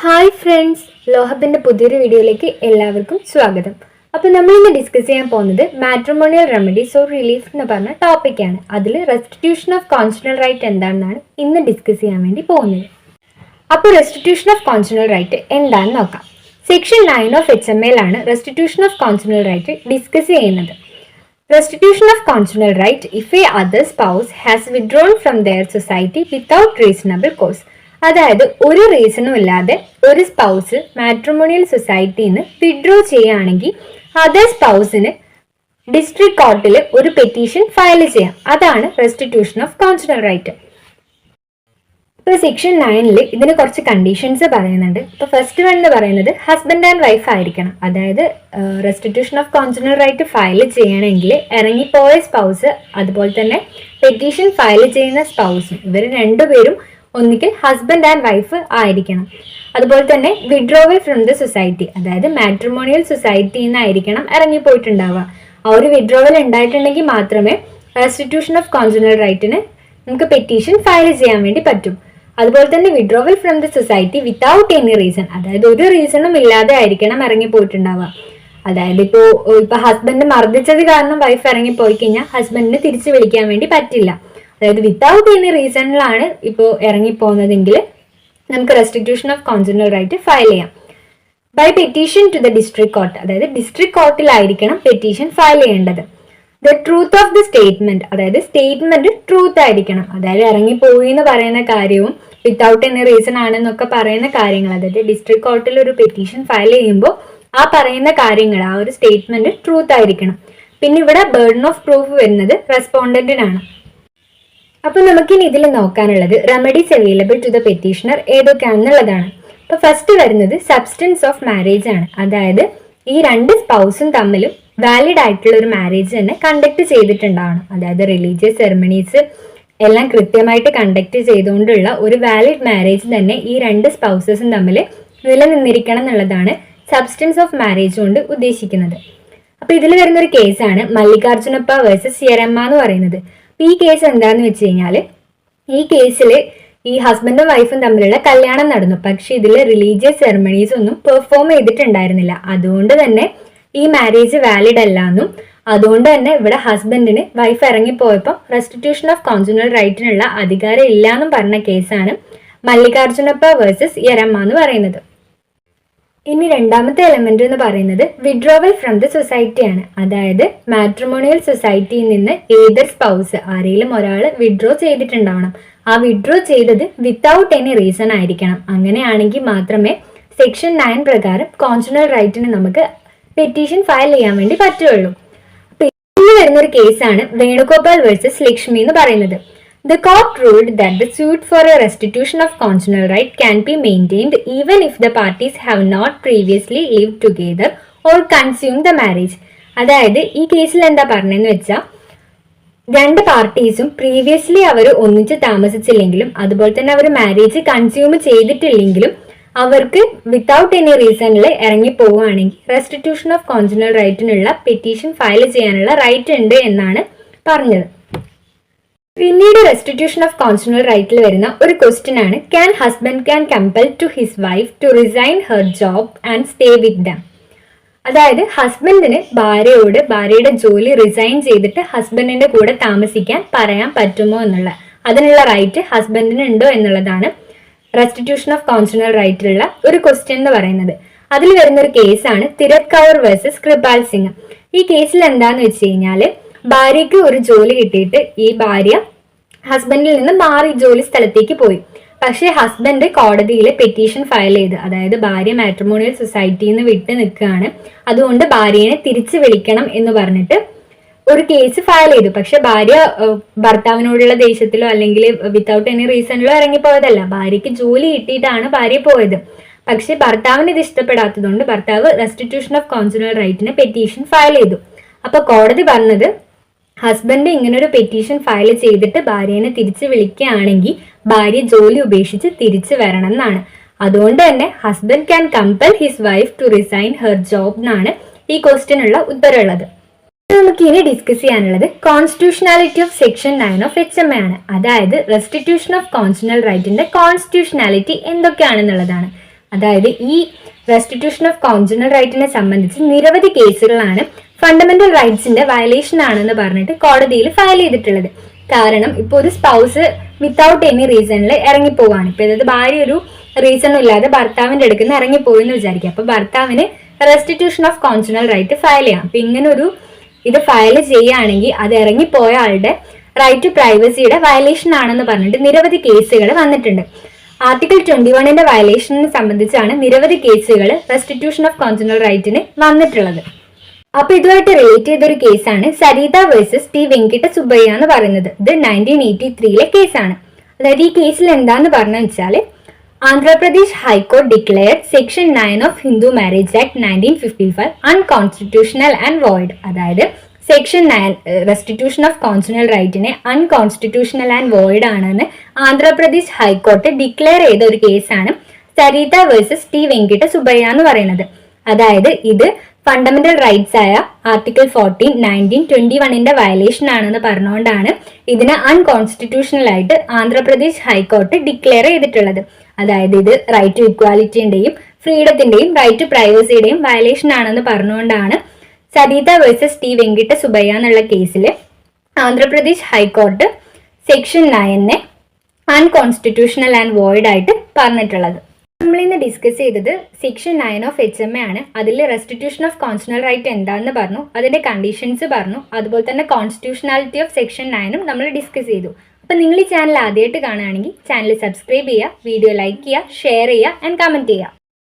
Hi friends, ലോഹബിൻ്റെ പുതിയൊരു വീഡിയോയിലേക്ക് എല്ലാവർക്കും സ്വാഗതം. അപ്പോൾ നമ്മൾ ഇന്ന് ഡിസ്കസ് ചെയ്യാൻ പോകുന്നത് മാട്രിമോണിയൽ റെമഡീസ് ഓർ റിലീഫ് എന്ന് പറഞ്ഞ ടോപ്പിക്കാണ്. അതിൽ റെസ്റ്റിറ്റ്യൂഷൻ ഓഫ് കോൺസ്റ്റിറ്റ്യൂഷണൽ റൈറ്റ് എന്താണെന്നാണ് ഇന്ന് ഡിസ്കസ് ചെയ്യാൻ വേണ്ടി പോകുന്നത്. അപ്പോൾ റെസ്റ്റിറ്റ്യൂഷൻ ഓഫ് കോൺസ്റ്റിറ്റ്യൂഷണൽ റൈറ്റ് എന്താണെന്ന് നോക്കാം. സെക്ഷൻ 9 ഓഫ് HML ആണ് restitution of constitutional right discuss ചെയ്യുന്നത്. Restitution of constitutional right if a other spouse has withdrawn from their society without reasonable cause. അതായത് ഒരു റീസണും ഇല്ലാതെ ഒരു സ്പൗസ് മാട്രിമോണിയൽ സൊസൈറ്റിയിൽ നിന്ന് വിഡ്രോ ചെയ്യുകയാണെങ്കിൽ അതർ സ്പൗസിന് ഡിസ്ട്രിക്ട് കോർട്ടിൽ ഒരു പെറ്റീഷൻ ഫയൽ ചെയ്യാം. അതാണ് റെസ്റ്റിറ്റ്യൂഷൻ ഓഫ് കോൺസ്റ്റിറ്റ്യൂഷണൽ റൈറ്റ്. ഇപ്പോൾ സെക്ഷൻ 9 ഇതിന് കുറച്ച് കണ്ടീഷൻസ് പറയുന്നുണ്ട്. ഇപ്പോൾ ഫസ്റ്റ് വൺ എന്ന് പറയുന്നത് ഹസ്ബൻഡ് ആൻഡ് വൈഫ് ആയിരിക്കണം. അതായത് restitution of constitutional right file ചെയ്യണമെങ്കിൽ ഇറങ്ങിപ്പോയ സ്പൗസ് അതുപോലെ തന്നെ പെറ്റീഷൻ ഫയൽ ചെയ്യുന്ന സ്പൗസും ഇവർ രണ്ടുപേരും ഒന്നിക്കൽ ഹസ്ബൻഡ് ആൻഡ് വൈഫ് ആയിരിക്കണം. അതുപോലെ തന്നെ വിഡ്രോവൽ ഫ്രം ദ സൊസൈറ്റി, അതായത് മാട്രിമോണിയൽ സൊസൈറ്റിയിൽ നിന്നായിരിക്കണം ഇറങ്ങിപ്പോയിട്ടുണ്ടാവുക. ആ ഒരു വിഡ്രോവൽ ഉണ്ടായിട്ടുണ്ടെങ്കിൽ മാത്രമേ റെസ്റ്റിറ്റ്യൂഷൻ ഓഫ് കോൺസ്റ്റിറ്റ്യൂഷണൽ റൈറ്റിന് നമുക്ക് പെറ്റീഷൻ ഫയൽ ചെയ്യാൻ വേണ്ടി പറ്റും. അതുപോലെ തന്നെ withdrawal from the society without any reason, അതായത് ഒരു റീസണും ഇല്ലാതെ ആയിരിക്കണം ഇറങ്ങിപ്പോയിട്ടുണ്ടാവുക. അതായത് ഇപ്പോൾ ഹസ്ബൻഡ് മർദ്ദിച്ചത് കാരണം വൈഫ് ഇറങ്ങിപ്പോയി കഴിഞ്ഞാൽ ഹസ്ബൻഡിന് തിരിച്ചു വിളിക്കാൻ വേണ്ടി പറ്റില്ല. അതായത് വിത്തൗട്ട് എനി റീസണിലാണ് ഇപ്പോൾ ഇറങ്ങിപ്പോകുന്നതെങ്കിൽ നമുക്ക് restitution of constitutional right file ചെയ്യാം. By petition to the district court, അതായത് ഡിസ്ട്രിക്ട് കോർട്ടിലായിരിക്കണം പെറ്റീഷൻ ഫയൽ ചെയ്യേണ്ടത്. The truth of the statement, അതായത് സ്റ്റേറ്റ്മെന്റ് ട്രൂത്ത് ആയിരിക്കണം. അതായത് ഇറങ്ങിപ്പോയി എന്ന് പറയുന്ന കാര്യവും വിത്തൗട്ട് എനി റീസൺ ആണെന്നൊക്കെ പറയുന്ന കാര്യങ്ങൾ, അതായത് ഡിസ്ട്രിക്ട് കോർട്ടിൽ ഒരു പെറ്റീഷൻ ഫയൽ ചെയ്യുമ്പോൾ ആ പറയുന്ന കാര്യങ്ങൾ ആ ഒരു സ്റ്റേറ്റ്മെന്റ് ട്രൂത്ത് ആയിരിക്കണം. പിന്നെ ഇവിടെ ബേർഡൻ ഓഫ് പ്രൂഫ് വരുന്നത് റെസ്പോണ്ടന്റിനാണ്. അപ്പൊ നമുക്കിനി ഇതിൽ നോക്കാനുള്ളത് remedies available to the petitioner ഏതൊക്കെയാണെന്നുള്ളതാണ്. ഇപ്പൊ ഫസ്റ്റ് വരുന്നത് സബ്സ്റ്റൻസ് ഓഫ് മാരേജ് ആണ്. അതായത് ഈ രണ്ട് സ്പൗസും തമ്മിലും വാലിഡ് ആയിട്ടുള്ള ഒരു മാരേജ് തന്നെ കണ്ടക്ട് ചെയ്തിട്ടുണ്ടാവണം. അതായത് റിലീജിയസ് സെറമണീസ് എല്ലാം കൃത്യമായിട്ട് കണ്ടക്ട് ചെയ്തുകൊണ്ടുള്ള ഒരു വാലിഡ് മാരേജ് തന്നെ ഈ രണ്ട് സ്പൗസസും തമ്മിൽ നിലനിന്നിരിക്കണം എന്നുള്ളതാണ് സബ്സ്റ്റൻസ് ഓഫ് മാരേജ് കൊണ്ട് ഉദ്ദേശിക്കുന്നത്. അപ്പൊ ഇതിൽ വരുന്നൊരു കേസാണ് മല്ലികാർജുനപ്പ വേഴ്സസ് സിയറമ്മ എന്ന് പറയുന്നത്. ഈ കേസ് എന്താന്ന് വെച്ച് കഴിഞ്ഞാൽ ഈ കേസിൽ ഈ ഹസ്ബൻഡും വൈഫും തമ്മിലുള്ള കല്യാണം നടന്നു. പക്ഷെ ഇതിൽ റിലീജിയസ് സെറമണീസ് ഒന്നും പെർഫോം ചെയ്തിട്ടുണ്ടായിരുന്നില്ല. അതുകൊണ്ട് തന്നെ ഈ മാരേജ് വാലിഡ് അല്ല എന്നും അതുകൊണ്ട് തന്നെ ഇവിടെ ഹസ്ബൻഡിന് വൈഫ് ഇറങ്ങിപ്പോയപ്പോൾ റെസ്റ്റിറ്റ്യൂഷൻ ഓഫ് കോൺസ്റ്റിറ്റ്യൂഷണൽ റൈറ്റിനുള്ള അധികാരം ഇല്ല എന്നും പറഞ്ഞ കേസാണ് മല്ലികാർജുനപ്പ വേഴ്സസ് യരമ്മ എന്ന് പറയുന്നത്. ഇനി രണ്ടാമത്തെ എലമെന്റ് എന്ന് പറയുന്നത് വിഡ്രോവൽ ഫ്രം ദ സൊസൈറ്റി ആണ്. അതായത് മാട്രിമോണിയൽ സൊസൈറ്റിയിൽ നിന്ന് ഏതൊരു സ്പൗസ് ആരെങ്കിലും ഒരാൾ വിഡ്രോ ചെയ്തിട്ടുണ്ടാവണം. ആ വിഡ്രോ ചെയ്തത് വിത്തൗട്ട് എനി റീസൺ ആയിരിക്കണം. അങ്ങനെയാണെങ്കിൽ മാത്രമേ സെക്ഷൻ 9 പ്രകാരം കോൺസ്റ്റിറ്റ്യൂഷണൽ റൈറ്റിന് നമുക്ക് പെറ്റീഷൻ ഫയൽ ചെയ്യാൻ വേണ്ടി പറ്റുള്ളൂ. അപ്പൊ ഇന്ന് വരുന്നൊരു കേസാണ് വേണുഗോപാൽ വേഴ്സസ് ലക്ഷ്മി എന്ന് പറയുന്നത്. The court ruled that the suit for a restitution of constitutional right can be maintained even if the parties have not previously lived together or consumed the marriage. അതായത് ഈ കേസിൽ എന്താ പറഞ്ഞതെന്ന് വെച്ചാൽ രണ്ട് പാർട്ടീസും പ്രീവിയസ്ലി അവർ ഒന്നിച്ച് താമസിച്ചില്ലെങ്കിലും അതുപോലെ തന്നെ അവർ മാരേജ് കൺസ്യൂം ചെയ്തിട്ടില്ലെങ്കിലും അവർക്ക് വിത്തൗട്ട് എനി റീസണിൽ ഇറങ്ങി പോവുകയാണെങ്കിൽ റെസ്റ്റിറ്റ്യൂഷൻ ഓഫ് കോൺസ്റ്റിറ്റ്യൂഷണൽ റൈറ്റിനുള്ള പെറ്റീഷൻ ഫയൽ ചെയ്യാനുള്ള റൈറ്റ് ഉണ്ട് എന്നാണ് പറഞ്ഞത്. പിന്നീട് റെസ്റ്റിറ്റ്യൂഷൻ ഓഫ് കോൺസ്റ്റിറ്റ്യൂഷണൽ റൈറ്റിൽ വരുന്ന ഒരു ക്വസ്റ്റ്യൻ ആണ്, can husband can compel to his wife to resign her job and stay with them. അതായത് ഹസ്ബൻഡിന് ഭാര്യയുടെ ജോലി റിസൈൻ ചെയ്തിട്ട് ഹസ്ബൻഡിന്റെ കൂടെ താമസിക്കാൻ പറയാൻ പറ്റുമോ എന്നുള്ള അതിനുള്ള റൈറ്റ് ഹസ്ബൻഡിന് ഉണ്ടോ എന്നുള്ളതാണ് റെസ്റ്റിറ്റ്യൂഷൻ ഓഫ് കോൺസ്റ്റിറ്റ്യൂഷണൽ റൈറ്റിലുള്ള ഒരു ക്വസ്റ്റ്യൻ എന്ന് പറയുന്നത്. അതിൽ വരുന്ന ഒരു കേസാണ് തിരത് കൗർ വേഴ്സസ് കൃപാൽ സിംഗ്. ഈ കേസിൽ എന്താന്ന് വെച്ച് കഴിഞ്ഞാല് ഭാര്യയ്ക്ക് ഒരു ജോലി കിട്ടിയിട്ട് ഈ ഭാര്യ ഹസ്ബൻഡിൽ നിന്ന് മാറി ജോലി സ്ഥലത്തേക്ക് പോയി. പക്ഷെ ഹസ്ബൻഡ് കോടതിയിൽ പെറ്റീഷൻ ഫയൽ ചെയ്ത്, അതായത് ഭാര്യ മാട്രിമോണിയൽ സൊസൈറ്റിയിൽ നിന്ന് വിട്ട് നിൽക്കുകയാണ്, അതുകൊണ്ട് ഭാര്യനെ തിരിച്ചു വിളിക്കണം എന്ന് പറഞ്ഞിട്ട് ഒരു കേസ് ഫയൽ ചെയ്തു. പക്ഷെ ഭാര്യ ഭർത്താവിനോടുള്ള ദേഷ്യത്തിലോ അല്ലെങ്കിൽ വിത്തൗട്ട് എനി റീസണിലോ ഇറങ്ങിപ്പോയതല്ല. ഭാര്യയ്ക്ക് ജോലി കിട്ടിയിട്ടാണ് ഭാര്യ പോയത്. പക്ഷെ ഭർത്താവിന് ഇത് ഇഷ്ടപ്പെടാത്തതുകൊണ്ട് ഭർത്താവ് റെസ്റ്റിറ്റ്യൂഷൻ ഓഫ് കോൺസ്റ്റിറ്റ്യൂഷണൽ റൈറ്റിന് പെറ്റീഷൻ ഫയൽ ചെയ്തു. അപ്പൊ കോടതി പറഞ്ഞത് ഹസ്ബൻഡ് ഇങ്ങനൊരു പെറ്റീഷൻ ഫയൽ ചെയ്തിട്ട് ഭാര്യനെ തിരിച്ചു വിളിക്കുകയാണെങ്കിൽ ഭാര്യ ജോലി ഉപേക്ഷിച്ച് തിരിച്ചു വരണം എന്നാണ്. അതുകൊണ്ട് തന്നെ husband can compel his wife to resign her job എന്നാണ് ഈ ക്വസ്റ്റ്യനുള്ള ഉത്തരവുള്ളത്. നമുക്ക് ഇനി ഡിസ്കസ് ചെയ്യാനുള്ളത് constitutionality of section 9 of HMA ആണ്. അതായത് റെസ്റ്റിറ്റ്യൂഷൻ ഓഫ് കോൺസ്റ്റിറ്റ്യൂഷണൽ റൈറ്റിന്റെ കോൺസ്റ്റിറ്റ്യൂഷണാലിറ്റി എന്തൊക്കെയാണെന്നുള്ളതാണ്. അതായത് ഈ റെസ്റ്റിറ്റ്യൂഷൻ ഓഫ് കോൺജുഗൽ റൈറ്റിനെ സംബന്ധിച്ച് നിരവധി കേസുകളാണ് ഫണ്ടമെന്റൽ റൈറ്റ്സിന്റെ വയലേഷൻ ആണെന്ന് പറഞ്ഞിട്ട് കോടതിയിൽ ഫയൽ ചെയ്തിട്ടുള്ളത്. കാരണം ഇപ്പോൾ ഒരു സ്പൗസ് വിത്തൗട്ട് എനി റീസണിൽ ഇറങ്ങിപ്പോവാണ്. ഇപ്പൊ അതായത് ഭാര്യ ഒരു റീസണും ഇല്ലാതെ ഭർത്താവിന്റെ അടുത്ത് നിന്ന് ഇറങ്ങിപ്പോയി എന്ന് വിചാരിക്കുക. അപ്പൊ ഭർത്താവിന് restitution of conjugal right file ചെയ്യാം. അപ്പൊ ഇങ്ങനെ ഒരു ഇത് ഫയൽ ചെയ്യുകയാണെങ്കിൽ അത് ഇറങ്ങിപ്പോയ ആളുടെ റൈറ്റ് ടു പ്രൈവസിയുടെ വയലേഷൻ ആണെന്ന് പറഞ്ഞിട്ട് നിരവധി കേസുകൾ വന്നിട്ടുണ്ട്. ആർട്ടിക്കിൾ 21 വയലേഷനെ സംബന്ധിച്ചാണ് നിരവധി കേസുകൾ റെസ്റ്റിറ്റ്യൂഷൻ ഓഫ് കോൺജുഗൽ റൈറ്റിന് വന്നിട്ടുള്ളത്. അപ്പൊ ഇതുമായിട്ട് റിലേറ്റ് ചെയ്തൊരു കേസാണ് സരിത വേഴ്സസ് ടി വെങ്കിട്ട സുബ്ബയ്യ എന്ന് പറയുന്നത്. ഇത് 1983 കേസാണ്. അതായത് ഈ കേസിൽ എന്താന്ന് പറഞ്ഞു വെച്ചാൽ Andhra Pradesh high court declared section 9 of Hindu marriage act 1955 unconstitutional and void. അതായത് സെക്ഷൻ 9 റെസ്റ്റിറ്റ്യൂഷൻ ഓഫ് കോൺജുഗൽ റൈറ്റിനെ അൺകോൺസ്റ്റിറ്റ്യൂഷണൽ ആൻഡ് വോയിഡ് ആണെന്ന് ആന്ധ്രാപ്രദേശ് ഹൈക്കോർട്ട് ഡിക്ലെയർ ചെയ്ത ഒരു കേസാണ് സരിത വേഴ്സസ് ടി വെങ്കിട്ട സുബ്ബയ്യ എന്ന് പറയുന്നത്. അതായത് ഇത് ഫണ്ടമെന്റൽ റൈറ്റ്സ് ആയ ആർട്ടിക്കിൾ 14, 19, 21 വയലേഷൻ ആണെന്ന് പറഞ്ഞുകൊണ്ടാണ് ഇതിനെ അൺകോൺസ്റ്റിറ്റ്യൂഷണൽ ആയിട്ട് ആന്ധ്രാപ്രദേശ് ഹൈക്കോർട്ട് ഡിക്ലെയർ ചെയ്തിട്ടുള്ളത്. അതായത് ഇത് റൈറ്റ് ടു ഇക്വാലിറ്റിന്റെയും ഫ്രീഡത്തിന്റെയും റൈറ്റ് ടു പ്രൈവസിയുടെയും വയലേഷൻ ആണെന്ന് പറഞ്ഞുകൊണ്ടാണ് സരിത വേഴ്സസ് ടി വെങ്കിട്ട സുബ്ബയ്യ എന്നുള്ള കേസിൽ Andhra Pradesh high court section 9 unconstitutional and void ആയിട്ട് പറഞ്ഞിട്ടുള്ളത്. നമ്മളിന്ന് ഡിസ്കസ് ചെയ്തത് സെക്ഷൻ 9 ഓഫ് HMA ആണ്. അതിൽ റെസ്റ്റിറ്റ്യൂഷൻ ഓഫ് കോൺസ്റ്റിറ്റ്യൂഷണൽ റൈറ്റ് എന്താണെന്ന് പറഞ്ഞു, അതിന്റെ കണ്ടീഷൻസ് പറഞ്ഞു, അതുപോലെ തന്നെ കോൺസ്റ്റിറ്റ്യൂഷണാലിറ്റി ഓഫ് സെക്ഷൻ 9 നമ്മൾ ഡിസ്കസ് ചെയ്തു. അപ്പം നിങ്ങൾ ഈ ചാനൽ ആദ്യമായിട്ട് കാണുകയാണെങ്കിൽ ചാനൽ സബ്സ്ക്രൈബ് ചെയ്യുക, വീഡിയോ ലൈക്ക് ചെയ്യുക, ഷെയർ ചെയ്യുക ആൻഡ് കമൻറ്റ് ചെയ്യുക.